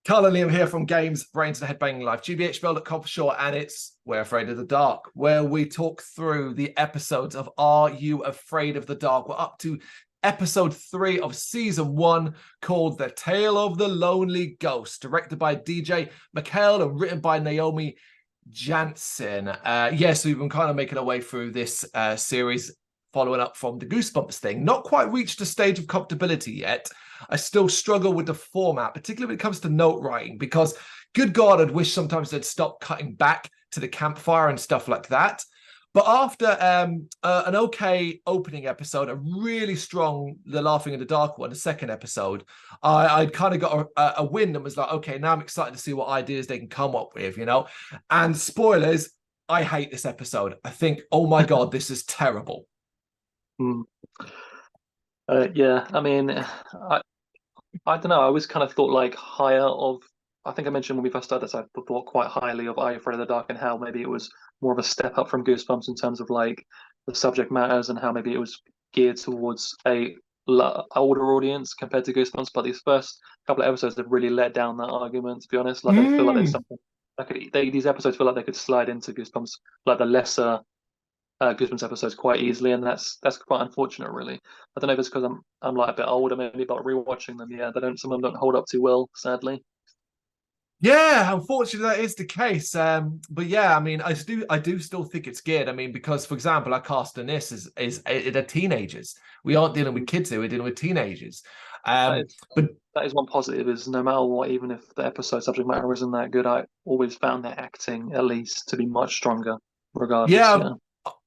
Carl and Liam here from Brrraaains A Head-Banging Life, gbhblofficial, and it's We're Afraid of the Dark, where we talk through the episodes of Are You Afraid of the Dark? We're up to episode 3 of season 1, called The Tale of the Lonely Ghost, directed by DJ McHale and written by Naomi Jansen. So we've been kind of making our way through this series, following up from the Goosebumps thing. Not quite reached a stage of comfortability yet. I still struggle with the format, particularly when it comes to note writing, because good God, I'd wish sometimes they'd stop cutting back to the campfire and stuff like that. But after an okay opening episode, a really strong The Laughing in the Dark one, the second episode, I'd kind of got a win and was like, okay, now I'm excited to see what ideas they can come up with, you know? And spoilers, I hate this episode. I think, oh my God, this is terrible. Yeah, I mean, I don't know. I always kind of thought like higher of. I think I mentioned when we first started this, I thought quite highly of Are You Afraid of the Dark and how maybe it was more of a step up from Goosebumps in terms of like the subject matters and how maybe it was geared towards a older audience compared to Goosebumps. But these first couple of episodes have really let down that argument. To be honest, like I feel like there's something these episodes feel like they could slide into Goosebumps, like the lesser Goosebumps episodes quite easily, and that's quite unfortunate, really. I don't know if it's because I'm like a bit older, maybe, but rewatching them, yeah, some of them don't hold up too well, sadly. Yeah, unfortunately that is the case. But yeah, I mean, I do still think it's good. I mean, because for example, our cast in this is they're teenagers. We aren't dealing with kids here; we're dealing with teenagers. But That is one positive, is no matter what, even if the episode subject matter isn't that good, I always found their acting at least to be much stronger, regardless. yeah, Yeah.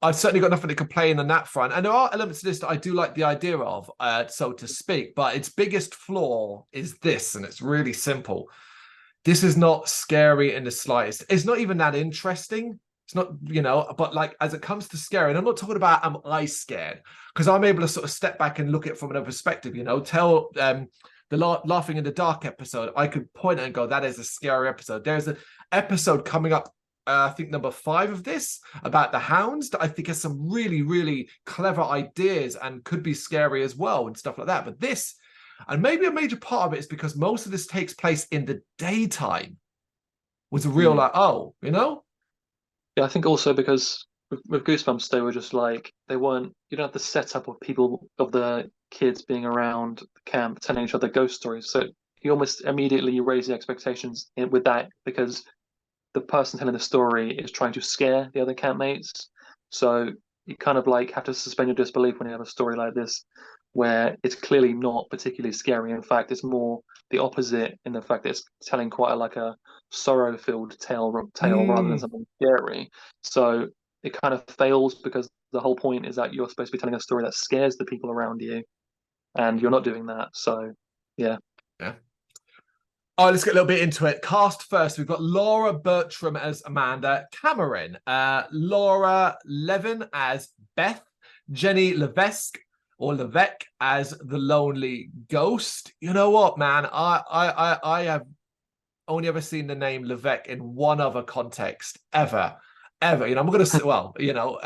I've certainly got nothing to complain on that front. And there are elements of this that I do like the idea of, so to speak. But its biggest flaw is this, and it's really simple. This is not scary in the slightest. It's not even that interesting. It's not, you know, but like as it comes to scary, and I'm not talking about am I scared, because I'm able to sort of step back and look at it from another perspective, you know, tell the Laughing in the Dark episode, I could point and go, that is a scary episode. There's an episode coming up, I think number 5 of this, about the hounds, that I think has some really, really clever ideas and could be scary as well and stuff like that. But this, and maybe a major part of it is because most of this takes place in the daytime, was a real like, oh, you know? Yeah, I think also because with Goosebumps, they were just like they weren't. You don't have the setup of people of the kids being around the camp telling each other ghost stories. So you almost immediately raise the expectations with that because the person telling the story is trying to scare the other campmates. So you kind of like have to suspend your disbelief when you have a story like this, where it's clearly not particularly scary. In fact, it's more the opposite in the fact that it's telling quite a sorrow-filled tale rather than something scary. So it kind of fails because the whole point is that you're supposed to be telling a story that scares the people around you, and you're not doing that. So, yeah. Yeah. All right, let's get a little bit into it. Cast first, we've got Laura Bertram as Amanda, Cameron, Laura Levin as Beth, Jenny Levesque as the Lonely Ghost. You know what, man? I have only ever seen the name Levesque in one other context ever. You know, I'm gonna say, well, you know,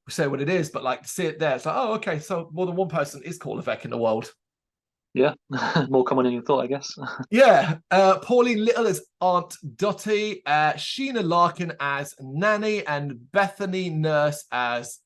say what it is, but like to see it there, it's like, oh, okay, so more than one person is called Levesque in the world. Yeah, more common than you thought, I guess. Yeah, Pauline Little as Aunt Dottie, Sheena Larkin as Nanny, and Bethany Nurse as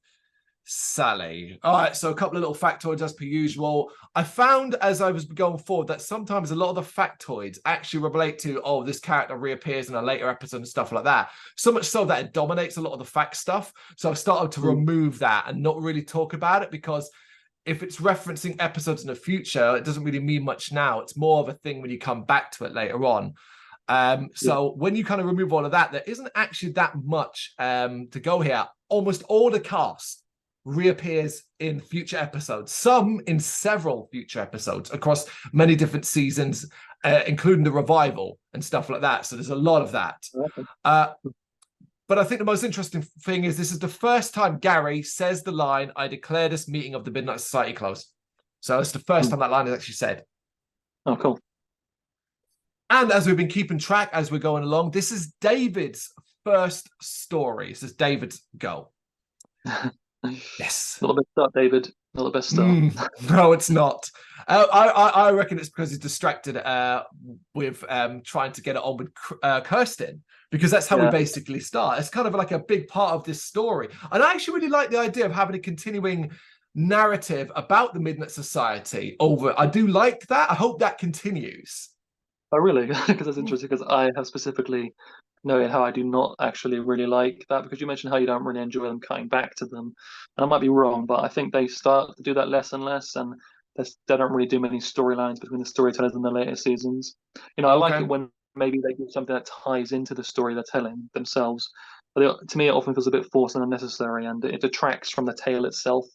Sally. All right, so a couple of little factoids as per usual. I found as I was going forward that sometimes a lot of the factoids actually relate to, oh, this character reappears in a later episode and stuff like that. So much so that it dominates a lot of the fact stuff. So I've started to remove that and not really talk about it, because if it's referencing episodes in the future, it doesn't really mean much now. It's more of a thing when you come back to it later on. So when you kind of remove all of that, there isn't actually that much to go here. Almost all the cast reappears in future episodes, some in several future episodes across many different seasons, including the revival and stuff like that. So there's a lot of that. But I think the most interesting thing is this is the first time Gary says the line, "I declare this meeting of the Midnight Society closed." So it's the first time that line is actually said. Oh, cool. And as we've been keeping track as we're going along, this is David's first story. This is David's go. Yes. A little bit start, David. Not the best start. No, it's not. I reckon it's because he's distracted with trying to get it on with Kirsten, because that's how we basically start. It's kind of like a big part of this story. And I actually really like the idea of having a continuing narrative about the Midnight Society over. I do like that. I hope that continues. Oh, really? Because that's interesting, because I have specifically noted how I do not actually really like that, because you mentioned how you don't really enjoy them cutting back to them. And I might be wrong, but I think they start to do that less and less, and they don't really do many storylines between the storytellers in the later seasons. You know, I like Okay. it when maybe they do something that ties into the story they're telling themselves. But to me, it often feels a bit forced and unnecessary, and it detracts from the tale itself.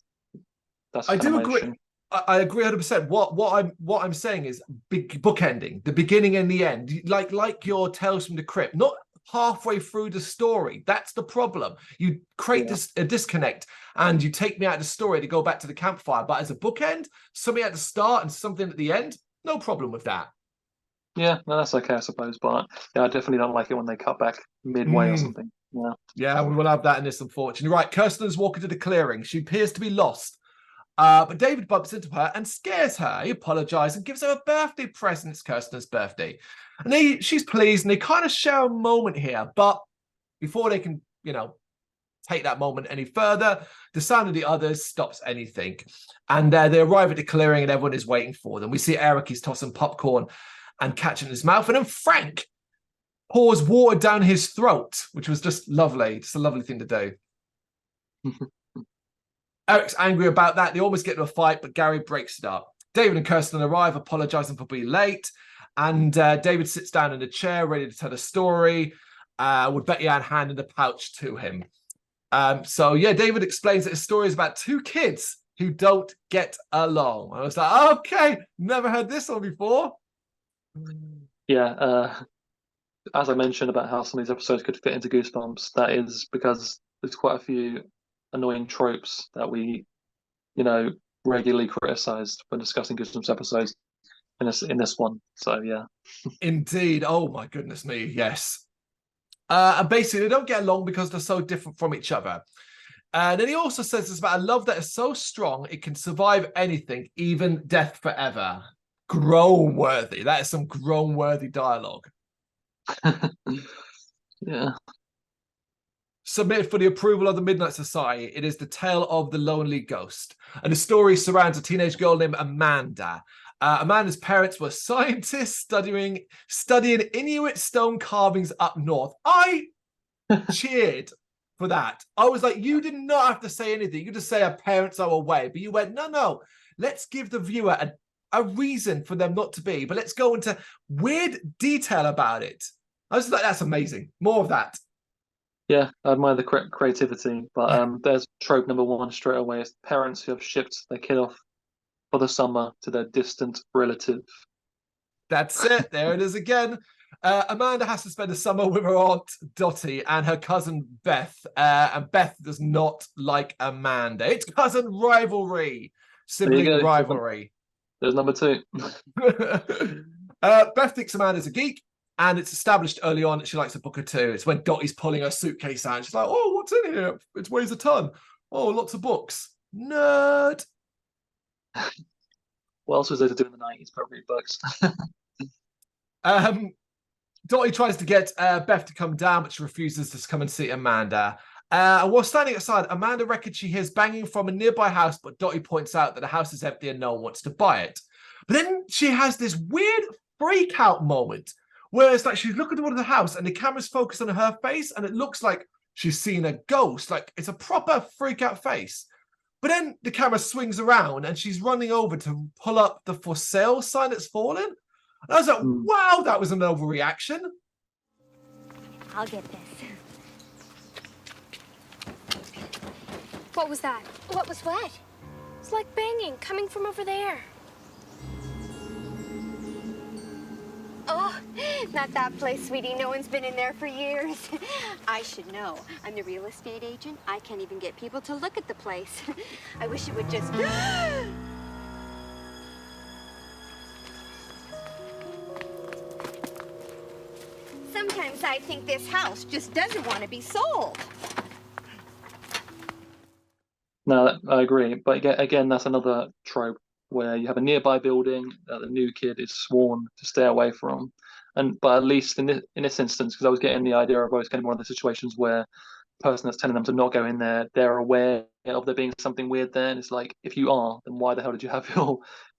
That's I kind of do my agree. issue. I agree 100%. What I'm saying is big bookending, the beginning and the end, like your Tales from the Crypt, not halfway through the story. That's the problem. You create Yeah. a disconnect, and you take me out of the story to go back to the campfire. But as a bookend, something at the start and something at the end, no problem with that. Yeah, no, that's okay, I suppose. But yeah, I definitely don't like it when they cut back midway or Mm, something. Yeah. yeah, we will have that in this, unfortunately. Right, Kirsten's walking to the clearing. She appears to be lost. But David bumps into her and scares her. He apologizes and gives her a birthday present. It's Kirsten's birthday. And she's pleased, and they kind of share a moment here. But before they can, take that moment any further, the sound of the others stops anything. And they arrive at the clearing, and everyone is waiting for them. We see Eric, he's tossing popcorn and catching his mouth. And then Frank pours water down his throat, which was just lovely. Just a lovely thing to do. Eric's angry about that. They almost get into a fight, but Gary breaks it up. David and Kirsten arrive, apologizing for being late. And David sits down in a chair, ready to tell a story, with Betty Ann handing the pouch to him. David explains that his story is about two kids who don't get along. I was like, okay, never heard this one before. Yeah, as I mentioned about how some of these episodes could fit into Goosebumps, that is because there's quite a few annoying tropes that we, regularly criticized when discussing Goosebumps episodes in this one. So yeah. Indeed. Oh my goodness me. Yes. And basically, they don't get along because they're so different from each other. And then he also says it's about a love that is so strong it can survive anything, even death forever. Groan-worthy. That is some groan-worthy dialogue. Yeah. Submitted for the approval of the Midnight Society, it is The Tale of the Lonely Ghost. And the story surrounds a teenage girl named Amanda. Amanda's parents were scientists studying Inuit stone carvings up north. I cheered for that. I was like, you did not have to say anything. You just say our parents are away. But you went, no. Let's give the viewer a reason for them not to be. But let's go into weird detail about it. I was like, that's amazing. More of that. Yeah, I admire the creativity, but there's trope number one straight away. It's parents who have shipped their kid off for the summer to their distant relative. That's it. There it is again. Amanda has to spend the summer with her aunt Dottie and her cousin Beth. And Beth does not like Amanda. It's cousin rivalry, sibling rivalry. There's number two. Beth thinks Amanda's a geek, and it's established early on that she likes a book or two. It's when Dottie's pulling her suitcase out. She's like, oh, what's in here? It weighs a ton. Oh, lots of books. Nerd. What else was there to do in the 90s? Probably books. Dottie tries to get Beth to come down, but she refuses to come and see Amanda. And while standing outside, Amanda reckons she hears banging from a nearby house, but Dottie points out that the house is empty and no one wants to buy it. But then she has this weird freak out moment where it's like she's looking toward the house and the camera's focused on her face and it looks like she's seen a ghost. Like it's a proper freak out face. But then the camera swings around and she's running over to pull up the for sale sign that's fallen. And I was like, wow, that was an overreaction. I'll get this. What was that? What was what? It's like banging coming from over there. Oh, not that place, sweetie. No one's been in there for years. I should know. I'm the real estate agent. I can't even get people to look at the place. I wish it would just... Sometimes I think this house just doesn't want to be sold. No, I agree. But again, that's another trope where you have a nearby building that the new kid is sworn to stay away from. And but at least in this instance, because I was getting the idea of I was getting one of the situations where the person that's telling them to not go in there, they're aware of there being something weird there. And it's like, if you are, then why the hell did you have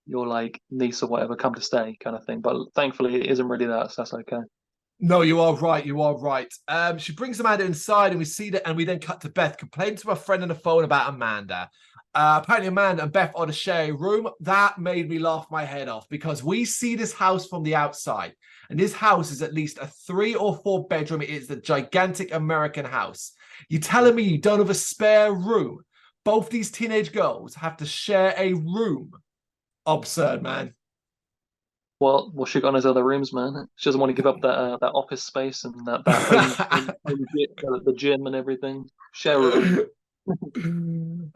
your like niece or whatever come to stay kind of thing? But thankfully it isn't really that, so that's okay. No, you are right. You are right. She brings Amanda inside, and we see that, and we then cut to Beth complaining to her friend on the phone about Amanda. Apparently, Amanda and Beth are to share a room. That made me laugh my head off because we see this house from the outside, and this house is at least a 3 or 4 bedroom. It is the gigantic American house. You're telling me you don't have a spare room? Both these teenage girls have to share a room. Absurd, man. Well, she got in his other rooms, man. She doesn't want to give up that office space and that the gym and everything. Share a room.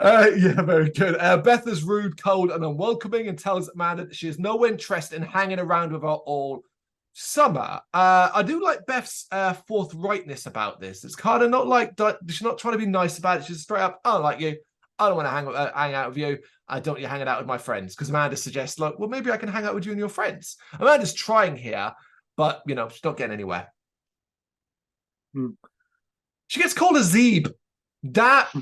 Yeah, very good. Beth is rude, cold, and unwelcoming and tells Amanda that she has no interest in hanging around with her all summer. I do like Beth's forthrightness about this. It's kind of not like she's not trying to be nice about it. She's straight up, I don't like you. I don't want to hang out with you. I don't want you hanging out with my friends. Because Amanda suggests, look, well, maybe I can hang out with you and your friends. Amanda's trying here, but, you know, she's not getting anywhere. She gets called a Zeeb. That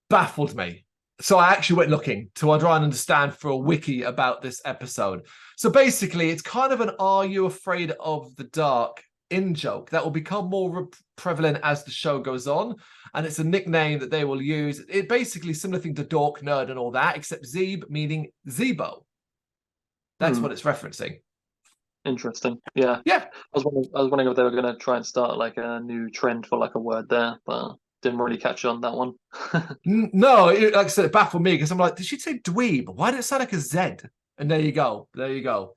baffled me. So I actually went looking to try and understand for a wiki about this episode. So basically, it's kind of an "Are you afraid of the dark?" in-joke that will become more prevalent as the show goes on. And it's a nickname that they will use. It basically similar thing to dork, nerd, and all that, except Zeeb meaning Zebo. That's what it's referencing. Interesting. Yeah. Yeah. I was wondering if they were going to try and start like a new trend for like a word there, but didn't really catch on that one. No, like I said, it baffled me because I'm like, did she say dweeb? Why did it sound like a Z? And there you go. There you go.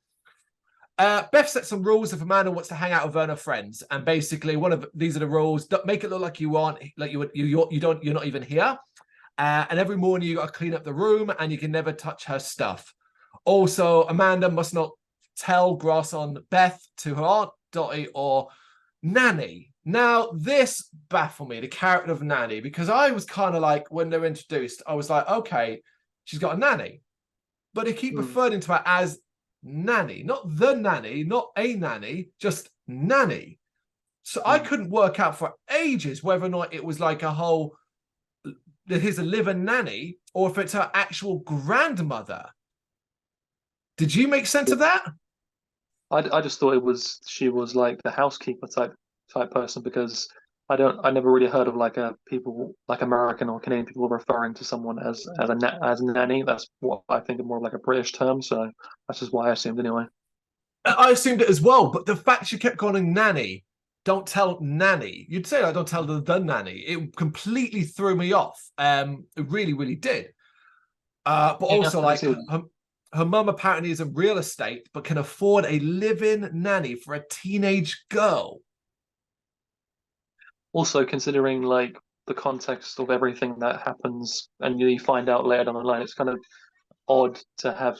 Beth set some rules if Amanda wants to hang out with her and her friends, and basically one of these are the rules: don't make it look like you aren't, like you're not even here. And every morning you got to clean up the room, and you can never touch her stuff. Also, Amanda must not tell grass on Beth to her aunt Dottie or Nanny. Now this baffled me, the character of Nanny, because I was kind of like, when they're introduced, I was like, okay, she's got a nanny, but they keep referring to her as Nanny, not the nanny, not a nanny, just Nanny. So I couldn't work out for ages whether or not it was like a whole, that here's a living nanny, or if it's her actual grandmother. Did you make sense of that? I just thought she was like the housekeeper type person, because I never really heard of like a people like American or Canadian people referring to someone as a nanny. That's what I think of more of like a British term. So that's just why I assumed anyway. I assumed it as well, but the fact she kept calling Nanny, don't tell Nanny. You'd say, like, don't tell the nanny. It completely threw me off. It really, really did. But also, like, her mum apparently is in real estate, but can afford a live-in nanny for a teenage girl. Also, considering like the context of everything that happens, and you find out later down the line, it's kind of odd to have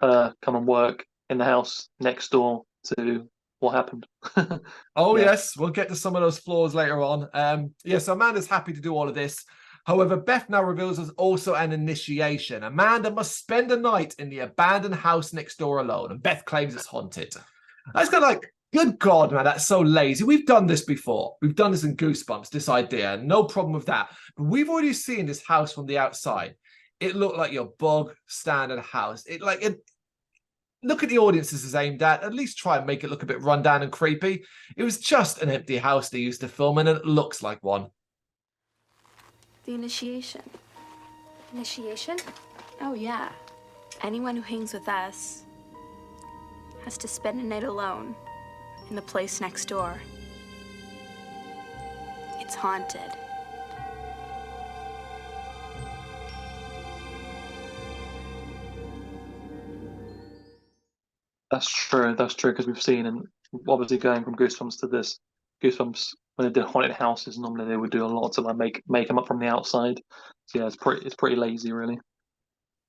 her come and work in the house next door to what happened. Oh, yeah. Yes, we'll get to some of those flaws later on. So Amanda's happy to do all of this. However, Beth now reveals there's also an initiation. Amanda must spend a night in the abandoned house next door alone, and Beth claims it's haunted. I was kind of like, good God, man, that's so lazy. We've done this before. We've done this in Goosebumps, this idea. No problem with that. But we've already seen this house from the outside. It looked like your bog standard house. Look at the audience this is aimed at least try and make it look a bit run down and creepy. It was just an empty house they used to film in, and it looks like one. The initiation. Initiation? Oh, yeah. Anyone who hangs with us has to spend a night alone in the place next door. It's haunted. That's true, because we've seen, and obviously going from Goosebumps to this, Goosebumps, when they did haunted houses, normally they would do a lot to like make them up from the outside. So yeah, it's pretty lazy, really.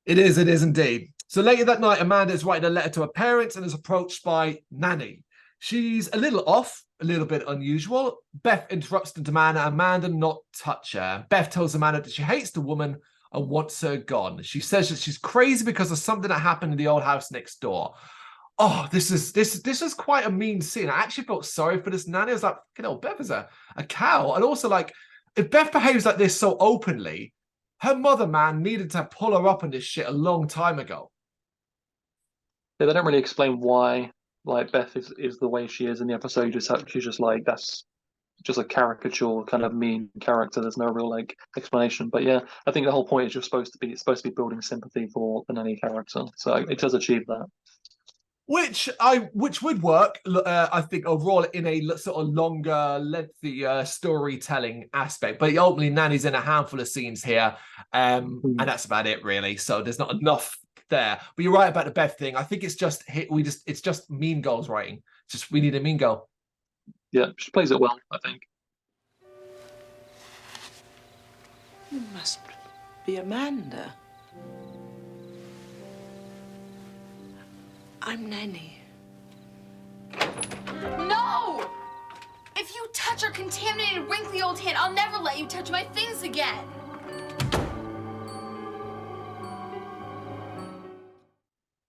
It is indeed. So later that night, Amanda is writing a letter to her parents and is approached by Nanny. She's a little off, a little bit unusual. Beth interrupts and demands Amanda not touch her. Beth tells Amanda that she hates the woman and wants her gone. She says that she's crazy because of something that happened in the old house next door. Oh, this is quite a mean scene. I actually felt sorry for this nanny. I was like, you know, Beth is a cow. And also, like, if Beth behaves like this so openly, her mother, man, needed to pull her up on this shit a long time ago. Yeah, they don't really explain why, like, Beth is the way she is in the episode. She's just like, that's just a caricature kind of mean character. There's no real like explanation. But yeah, I think the whole point is it's supposed to be building sympathy for the nanny character. So it does achieve that. Which would work, I think, overall in a sort of longer, lengthy storytelling aspect. But ultimately, Nanny's in a handful of scenes here, and that's about it, really. So there's not enough there. But you're right about the Beth thing. I think it's just it's just Mean Girls writing. Just we need a Mean Girl. Yeah, she plays it well, I think. You must be Amanda. I'm Nanny. No! If you touch our contaminated, wrinkly old hand, I'll never let you touch my things again.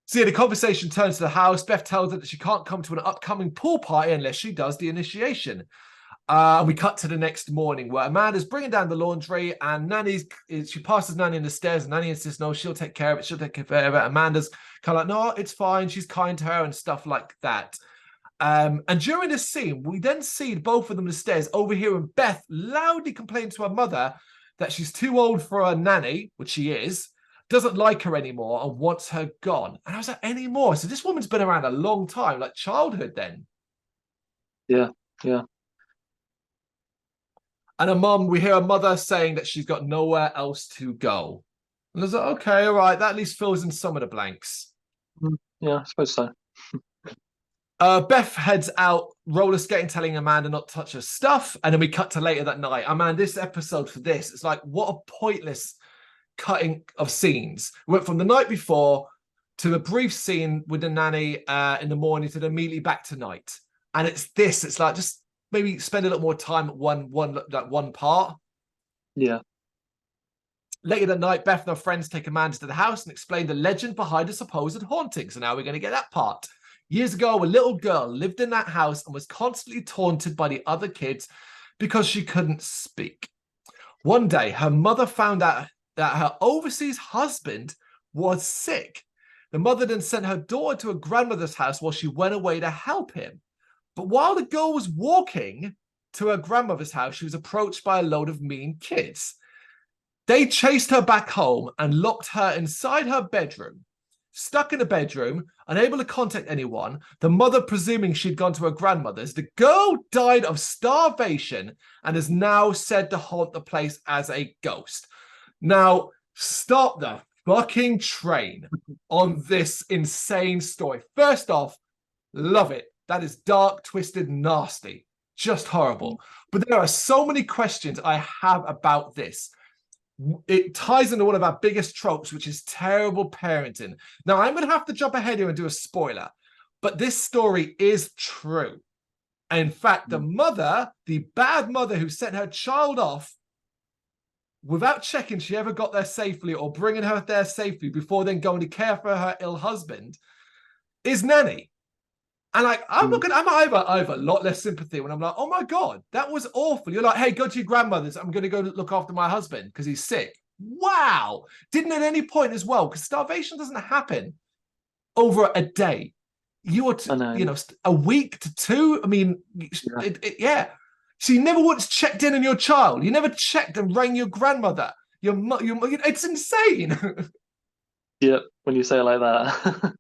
So yeah, the conversation turns to the house. Beth tells her that she can't come to an upcoming pool party unless she does the initiation. We cut to the next morning where Amanda's bringing down the laundry and she passes Nanny in the stairs and Nanny insists, no, she'll take care of it. She'll take care of it. Amanda's kind of like, no, it's fine. She's kind to her and stuff like that. And during this scene, we then see both of them in the stairs overhearing Beth loudly complain to her mother that she's too old for a nanny, which she is, doesn't like her anymore and wants her gone. And I was like, anymore? So this woman's been around a long time, like childhood then. Yeah, yeah. And we hear her mother saying that she's got nowhere else to go. And I was like, okay, all right, that at least fills in some of the blanks. Yeah, I suppose so. Beth heads out roller skating, telling Amanda not to touch her stuff. And then we cut to later that night. Amanda, this episode for this, it's like, what a pointless cutting of scenes. We went from the night before to a brief scene with the nanny in the morning to then immediately back to night. And it's like, just maybe spend a little more time at one part. Yeah. Later that night, Beth and her friends take Amanda to the house and explain the legend behind the supposed haunting. So now we're going to get that part. Years ago, a little girl lived in that house and was constantly taunted by the other kids because she couldn't speak. One day, her mother found out that her overseas husband was sick. The mother then sent her daughter to her grandmother's house while she went away to help him. But while the girl was walking to her grandmother's house, she was approached by a load of mean kids. They chased her back home and locked her inside her bedroom. Stuck in the bedroom, unable to contact anyone, the mother presuming she'd gone to her grandmother's, the girl died of starvation and is now said to haunt the place as a ghost. Now, stop the fucking train on this insane story. First off, love it. That is dark, twisted, nasty. Just horrible. But there are so many questions I have about this. It ties into one of our biggest tropes, which is terrible parenting. Now, I'm going to have to jump ahead here and do a spoiler, but this story is true. In fact, the mother, the bad mother who sent her child off without checking she ever got there safely or bringing her there safely before then going to care for her ill husband, is Nanny. And like, I have a lot less sympathy when I'm like, oh my God, that was awful. You're like, hey, go to your grandmother's. I'm going to go look after my husband because he's sick. Wow. Didn't at any point as well, because starvation doesn't happen over a day. You are, a week to two. I mean, yeah. So you never once checked in on your child. You never checked and rang your grandmother. It's insane. Yeah, when you say it like that.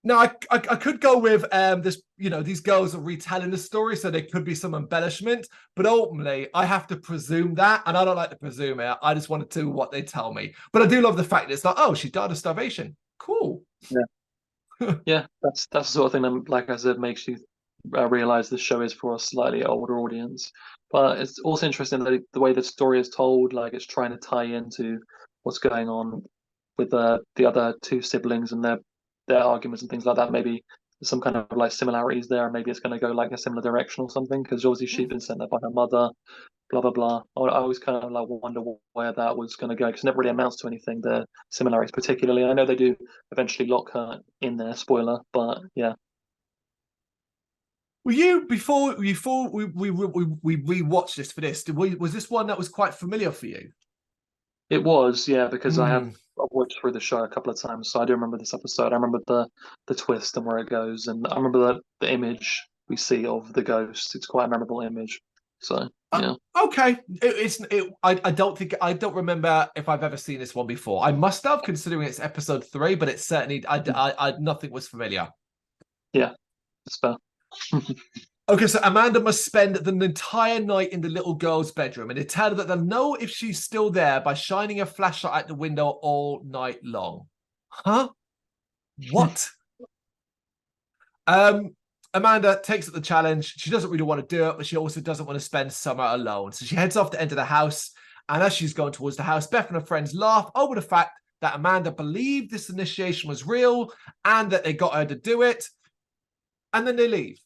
Now, I could go with this, these girls are retelling the story, so there could be some embellishment, but ultimately I have to presume that, and I don't like to presume it. I just want to do what they tell me. But I do love the fact that it's like, oh, she died of starvation. Cool. Yeah. Yeah, that's the sort of thing that, like I said, makes you realize the show is for a slightly older audience. But it's also interesting that the way the story is told, like it's trying to tie into what's going on with the other two siblings and their arguments and things like that. Maybe some kind of like similarities there, maybe it's going to go like a similar direction or something, because obviously she'd been sent there by her mother, blah blah blah. I always kind of like wonder where that was going to go, because it never really amounts to anything, the similarities particularly. I know they do eventually lock her in there, spoiler, but yeah. Were you before we rewatched this for this? Was this one that was quite familiar for you? It was, yeah, because I've watched through the show a couple of times, so I do remember this episode. I remember the twist and where it goes, and I remember the image we see of the ghost. It's quite a memorable image. So yeah. Okay, I don't remember if I've ever seen this one before. I must have, considering it's episode 3, but it's certainly nothing was familiar. Yeah, that's fair. Okay, so Amanda must spend the entire night in the little girl's bedroom, and they tell her that they'll know if she's still there by shining a flashlight out the window all night long. Huh? What? Amanda takes up the challenge. She doesn't really want to do it, but she also doesn't want to spend summer alone. So she heads off to enter the house, and as she's going towards the house, Beth and her friends laugh over the fact that Amanda believed this initiation was real and that they got her to do it, and then they leave.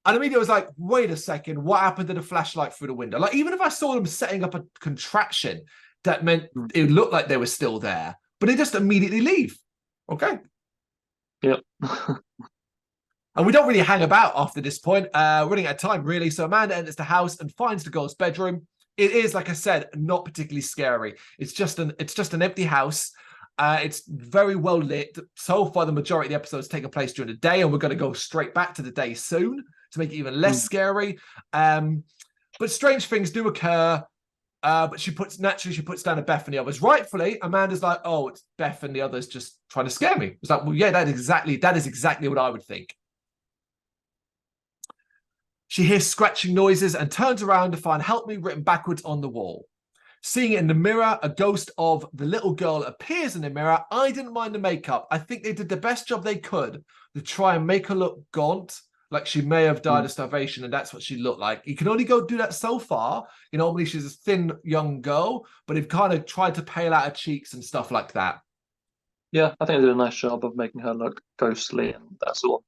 And immediately I was like, wait a second, what happened to the flashlight through the window? Like, even if I saw them setting up a contraption, that meant it looked like they were still there, but they just immediately leave. Okay. Yep. And we don't really hang about after this point. Running out of time, really. So Amanda enters the house and finds the girl's bedroom. It is, like I said, not particularly scary. It's just an empty house. It's very well lit. So far, the majority of the episodes taking place during the day, and we're going to go straight back to the day soon to make it even less scary. But strange things do occur. But she puts down a Beth and the others. Rightfully, Amanda's like, oh, it's Beth and the others just trying to scare me. It's like, well, yeah, that is exactly what I would think. She hears scratching noises and turns around to find "Help Me" written backwards on the wall. Seeing it in the mirror, a ghost of the little girl appears in the mirror. I didn't mind the makeup. I think they did the best job they could to try and make her look gaunt, like she may have died of starvation, and that's what she looked like. You can only go do that so far. You know, normally she's a thin young girl, but they've kind of tried to pale out her cheeks and stuff like that. Yeah, I think they did a nice job of making her look ghostly and that sort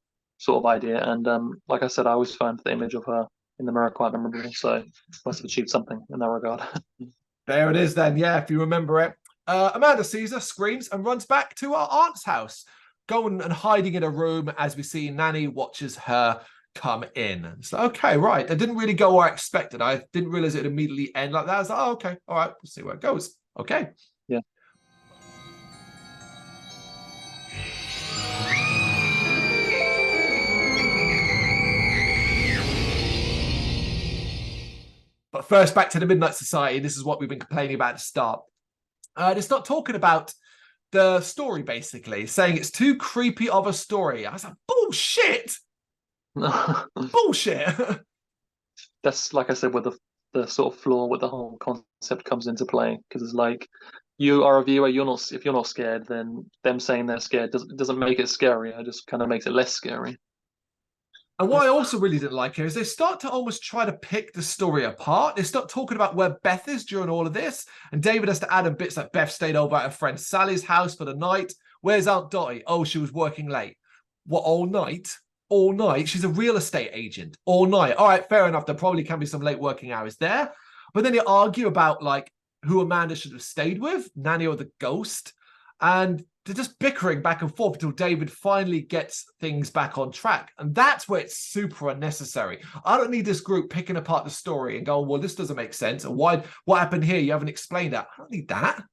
of idea. And like I said, I always found the image of her in the mirror quite memorable, so must have achieved something in that regard. There it is then, yeah, if you remember it. Amanda sees her, screams, and runs back to her aunt's house, going and hiding in a room as we see Nanny watches her come in. So, okay, right. It didn't really go where I expected. I didn't realize it'd immediately end like that. I was like, oh, okay, all right, we'll see where it goes. Okay. Yeah. But first, back to the Midnight Society. This is what we've been complaining about at the start. They start talking about the story, basically, saying it's too creepy of a story. I was like, bullshit! Bullshit! That's, like I said, where the sort of flaw with the whole concept comes into play, because it's like, you are a viewer, if you're not scared, then them saying they're scared doesn't make it scarier. It just kind of makes it less scary. And what I also really didn't like here is they start to almost try to pick the story apart. They start talking about where Beth is during all of this. And David has to add in bits like Beth stayed over at her friend Sally's house for the night. Where's Aunt Dottie? Oh, she was working late. What, all night? All night? She's a real estate agent. All night. All right, fair enough. There probably can be some late working hours there. But then they argue about, like, who Amanda should have stayed with, Nanny or the ghost. And they're just bickering back and forth until David finally gets things back on track. And that's where it's super unnecessary. I don't need this group picking apart the story and going, well, this doesn't make sense. Or what happened here? You haven't explained that. I don't need that.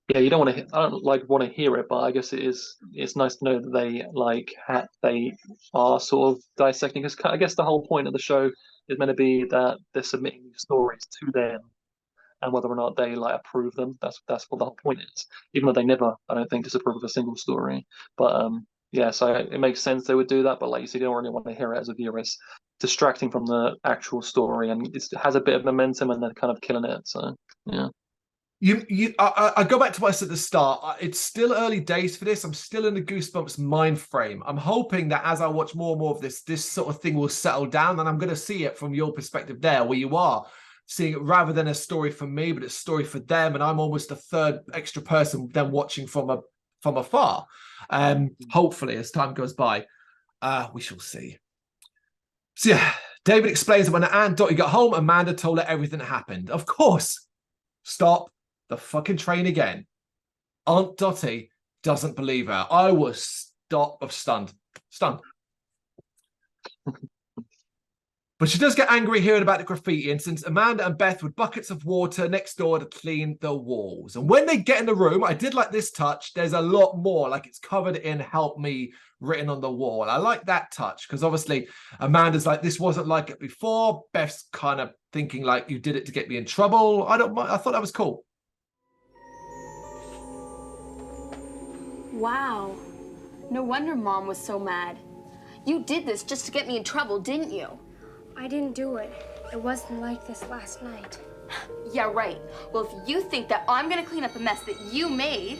Yeah, I don't want to hear it, but I guess it's nice to know that they are sort of dissecting, because I guess the whole point of the show is meant to be that they're submitting these stories to them, and whether or not they approve them, that's what the whole point is. Even though they never, I don't think, disapprove of a single story. But yeah, so it makes sense they would do that. But like you said, you don't really want to hear it as a viewer. It's distracting from the actual story, and it has a bit of momentum, and they're kind of killing it. So yeah. I go back to what I said at the start. It's still early days for this. I'm still in the Goosebumps mind frame. I'm hoping that as I watch more and more of this sort of thing will settle down, and I'm going to see it from your perspective there, where you are seeing it rather than a story for me, but it's a story for them. And I'm almost a third extra person then watching from a from afar. Hopefully, as time goes by, we shall see. So yeah, David explains that when Aunt Dottie got home, Amanda told her everything that happened. Of course. Stop the fucking train again. Aunt Dottie doesn't believe her. I was stunned. But she does get angry hearing about the graffiti, and sends Amanda and Beth with buckets of water next door to clean the walls. And when they get in the room, I did like this touch. There's a lot more, like it's covered in "help me" written on the wall. I like that touch because obviously Amanda's like, this wasn't like it before. Beth's kind of thinking like, you did it to get me in trouble. I thought that was cool. Wow. No wonder Mom was so mad. You did this just to get me in trouble, didn't you? I didn't do it. It wasn't like this last night. Yeah, right. Well, if you think that I'm gonna clean up a mess that you made,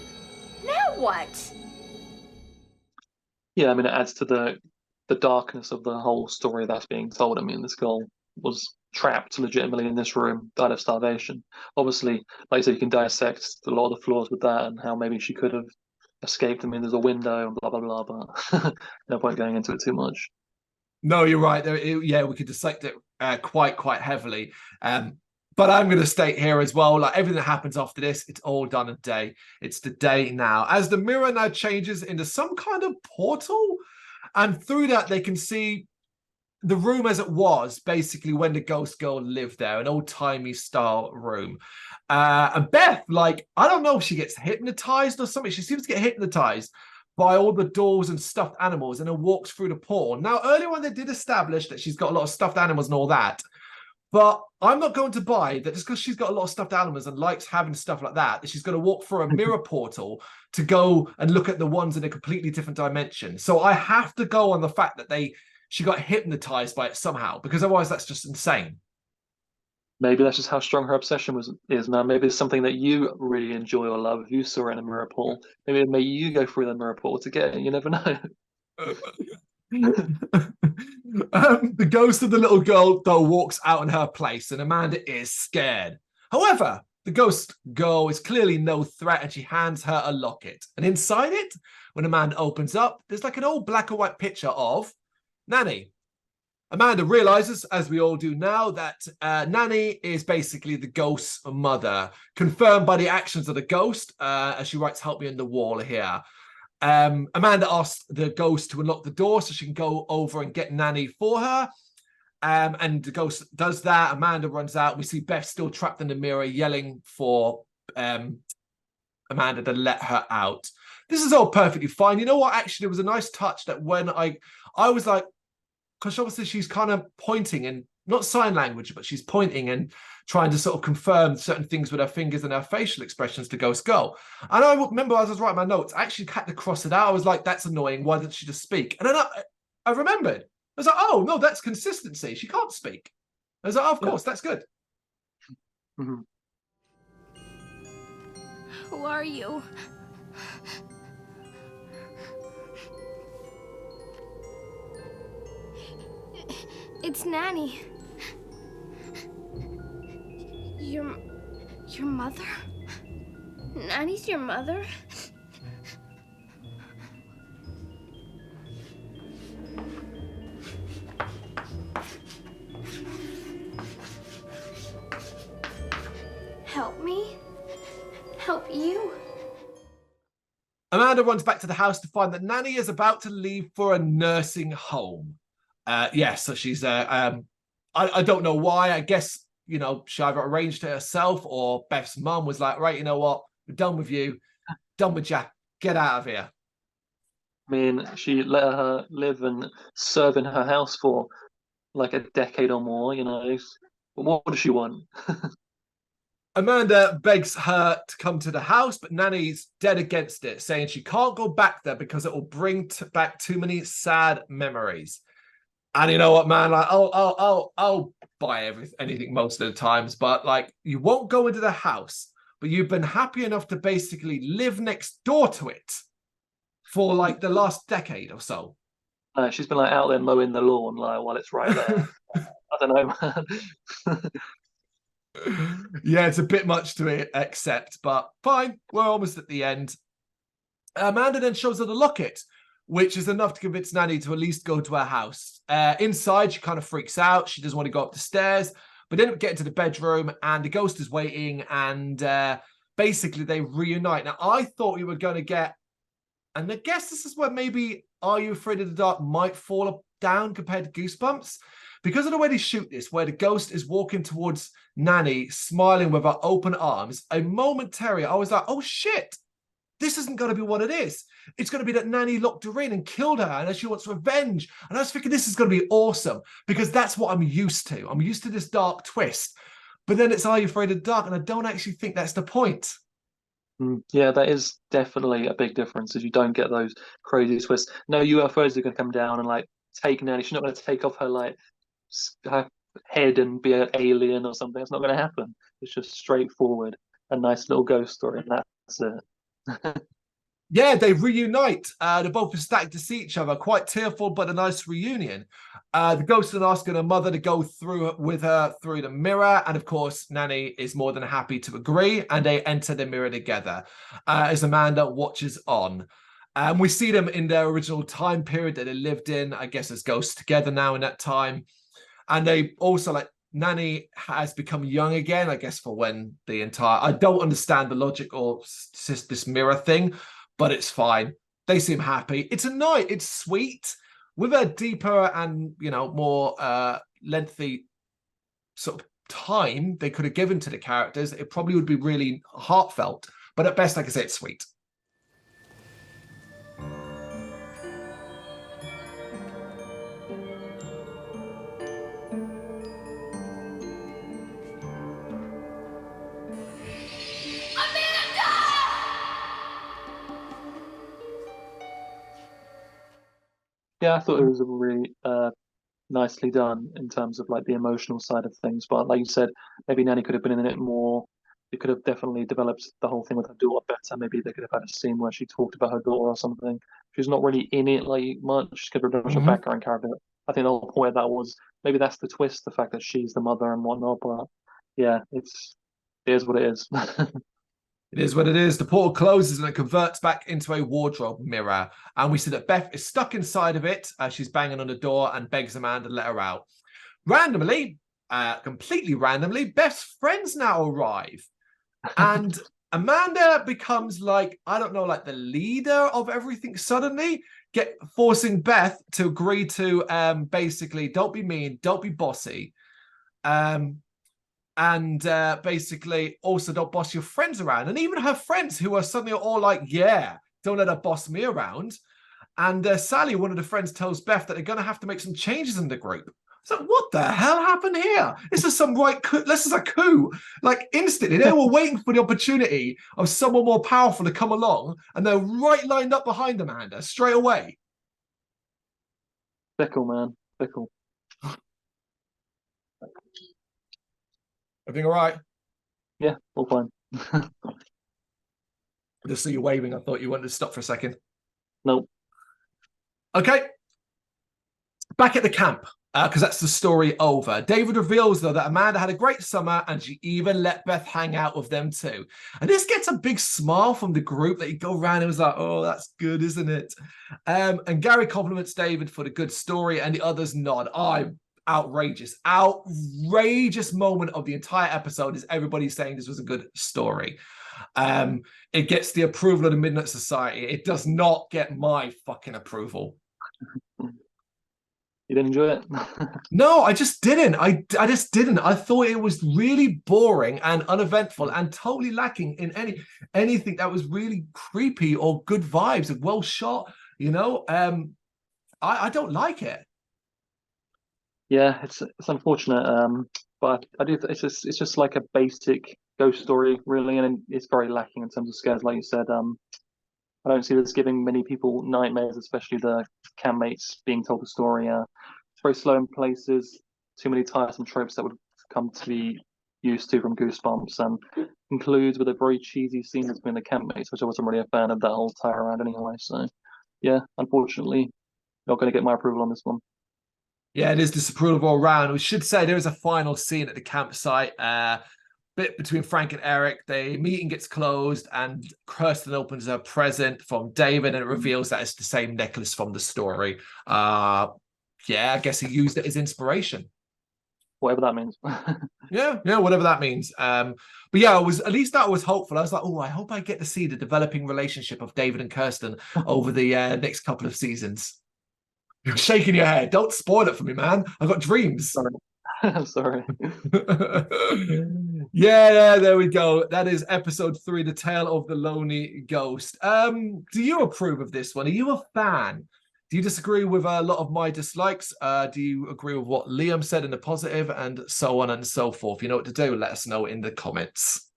now what? Yeah, I mean, it adds to the darkness of the whole story that's being told. I mean, this girl was trapped legitimately in this room, died of starvation. Obviously, like you said, you can dissect a lot of the flaws with that and how maybe she could have escaped. I mean, there's a window and blah, blah, blah, but no point going into it too much. No, you're right. Yeah, we could dissect it quite heavily. But I'm going to state here as well, like everything that happens after this, it's all done in a day. It's the day now. As the mirror now changes into some kind of portal, and through that they can see the room as it was, basically when the ghost girl lived there, an old-timey style room. And Beth, like, I don't know if she gets hypnotized or something. She seems to get hypnotized by all the dolls and stuffed animals and then walks through the portal. Now, earlier on, they did establish that she's got a lot of stuffed animals and all that. But I'm not going to buy that just because she's got a lot of stuffed animals and likes having stuff like that she's going to walk through a mirror portal to go and look at the ones in a completely different dimension. So I have to go on the fact that she got hypnotized by it somehow, because otherwise that's just insane. Maybe that's just how strong her obsession is, man. Maybe it's something that you really enjoy or love. If you saw it in a mirror portal, maybe you go through the mirror portal to get it. You never know. The ghost of the little girl, though, walks out in her place, and Amanda is scared. However, the ghost girl is clearly no threat, and she hands her a locket. And inside it, when Amanda opens up, there's like an old black and white picture of Nanny. Amanda realizes, as we all do now, that Nanny is basically the ghost's mother, confirmed by the actions of the ghost, as she writes "help me" on the wall here. Amanda asks the ghost to unlock the door so she can go over and get Nanny for her. And the ghost does that. Amanda runs out. We see Beth still trapped in the mirror, yelling for Amanda to let her out. This is all perfectly fine. You know what? Actually, it was a nice touch that when I was like, because obviously she's kind of pointing and not sign language, but she's pointing and trying to sort of confirm certain things with her fingers and her facial expressions to Ghost Girl. And I remember as I was writing my notes, I actually had to cross it out. I was like, that's annoying. Why didn't she just speak? And then I remembered. I was like, oh, no, that's consistency. She can't speak. I was like, oh, of course, that's good. Mm-hmm. Who are you? It's Nanny. Your mother? Nanny's your mother? Help me? Help you? Amanda runs back to the house to find that Nanny is about to leave for a nursing home. Yes, so she's I don't know why. I guess, you know, she either arranged it herself or Beth's mum was like, right, you know what? We're done with you. Done with Jack. Get out of here. I mean, she let her live and serve in her house for like a decade or more, you know. But what does she want? Amanda begs her to come to the house, but Nanny's dead against it, saying she can't go back there because it will bring back too many sad memories. And you know what, man? Like, I'll buy anything most of the times, but like, you won't go into the house, but you've been happy enough to basically live next door to it for like the last decade or so. She's been like out there mowing the lawn like while it's right there. I don't know, man. Yeah, it's a bit much to accept, but fine. We're almost at the end. Amanda then shows her the locket, which is enough to convince Nanny to at least go to her house. Inside, she kind of freaks out. She doesn't want to go up the stairs, but they end up getting to the bedroom, and the ghost is waiting, and basically they reunite. Now, I thought we were going to get, and I guess this is where maybe Are You Afraid of the Dark might fall down compared to Goosebumps, because of the way they shoot this, where the ghost is walking towards Nanny, smiling with her open arms. A momentary, I was like, oh shit, this isn't going to be what it is. It's going to be that Nanny locked her in and killed her, and she wants revenge. And I was thinking this is going to be awesome, because that's what I'm used to. I'm used to this dark twist. But then it's Are You Afraid of the Dark? And I don't actually think that's the point. Yeah, that is definitely a big difference, is you don't get those crazy twists. No UFOs are going to come down and like take Nanny. She's not going to take off her like her head and be an alien or something. It's not going to happen. It's just straightforward, a nice little ghost story, and that's it. Yeah, they reunite. They're both stacked to see each other. Quite tearful, but a nice reunion. The ghost is asking her mother to go through with her through the mirror. And of course, Nanny is more than happy to agree. And they enter the mirror together as Amanda watches on. We see them in their original time period that they lived in, I guess, as ghosts together now in that time. And they also, like, Nanny has become young again, I guess, for when the entire... I don't understand the logic or this mirror thing, but it's fine. They seem happy. It's a night. It's sweet. With a deeper and, you know, more lengthy sort of time they could have given to the characters, it probably would be really heartfelt. But at best, like I say, it's sweet. Yeah, I thought it was a really nicely done in terms of like the emotional side of things. But like you said, maybe Nanny could have been in it more. It could have definitely developed the whole thing with her daughter better. Maybe they could have had a scene where she talked about her daughter or something. She's not really in it like much. She's kind of a background character. I think the whole point of that was maybe that's the twist, the fact that she's the mother and whatnot. But yeah, it is what it is. It is what it is. The portal closes and it converts back into a wardrobe mirror. And we see that Beth is stuck inside of it as she's banging on the door and begs Amanda to let her out. Randomly, completely randomly, Beth's friends now arrive. And Amanda becomes like, I don't know, like the leader of everything suddenly, forcing Beth to agree to basically, don't be mean, don't be bossy. And basically also don't boss your friends around. And even her friends who are suddenly all like, yeah, don't let her boss me around. And Sally, one of the friends, tells Beth that they're going to have to make some changes in the group. So what the hell happened here? This is some right coup. This is a coup. Like instantly, they were waiting for the opportunity of someone more powerful to come along, and they're right lined up behind Amanda straight away. Fickle, man. Fickle. Everything all right? Yeah, all fine. Just so you're waving, I thought you wanted to stop for a second. Nope. Okay. Back at the camp, because that's the story over. David reveals, though, that Amanda had a great summer and she even let Beth hang out with them too. And this gets a big smile from the group that you go around and was like, oh, that's good, isn't it? And Gary compliments David for the good story and the others nod. Outrageous moment of the entire episode is everybody saying this was a good story. It gets the approval of the Midnight Society. It does not get my fucking approval. You didn't enjoy it? No, I just didn't. I just didn't. I thought it was really boring and uneventful and totally lacking in anything that was really creepy or good vibes and well shot. You know, I don't like it. Yeah, it's unfortunate, but I do. It's just like a basic ghost story, really, and it's very lacking in terms of scares, like you said. I don't see this giving many people nightmares, especially the campmates being told the story. It's very slow in places, too many tiresome tropes that would come to be used to from Goosebumps, and concludes with a very cheesy scene between the campmates, which I wasn't really a fan of that whole tie around anyway. So, yeah, unfortunately, not going to get my approval on this one. Yeah, it is disapproval all around. We should say there is a final scene at the campsite. bit between Frank and Eric. The meeting gets closed and Kirsten opens a present from David and it reveals that it's the same necklace from the story. Yeah, I guess he used it as inspiration. Whatever that means. Yeah, whatever that means. But yeah, at least that was hopeful. I was like, oh, I hope I get to see the developing relationship of David and Kirsten over the next couple of seasons. You're shaking your head. Don't spoil it for me, man. I've got dreams. Sorry. I'm sorry. Yeah, there we go. That is episode 3, The Tale of the Lonely Ghost. Do you approve of this one? Are you a fan? Do you disagree with a lot of my dislikes? Do you agree with what Liam said in the positive, and so on and so forth? You know what to do. Let us know in the comments.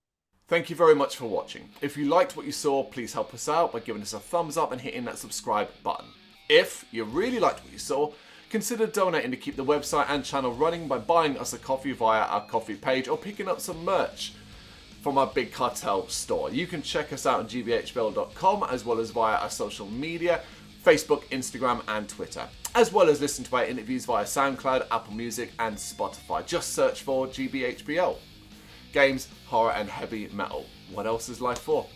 Thank you very much for watching. If you liked what you saw, please help us out by giving us a thumbs up and hitting that subscribe button. If you really liked what you saw, consider donating to keep the website and channel running by buying us a coffee via our coffee page or picking up some merch from our Big Cartel store. You can check us out on gbhbl.com as well as via our social media, Facebook, Instagram and Twitter, as well as listen to our interviews via SoundCloud, Apple Music and Spotify. Just search for GBHBL. Games, horror and heavy metal. What else is life for?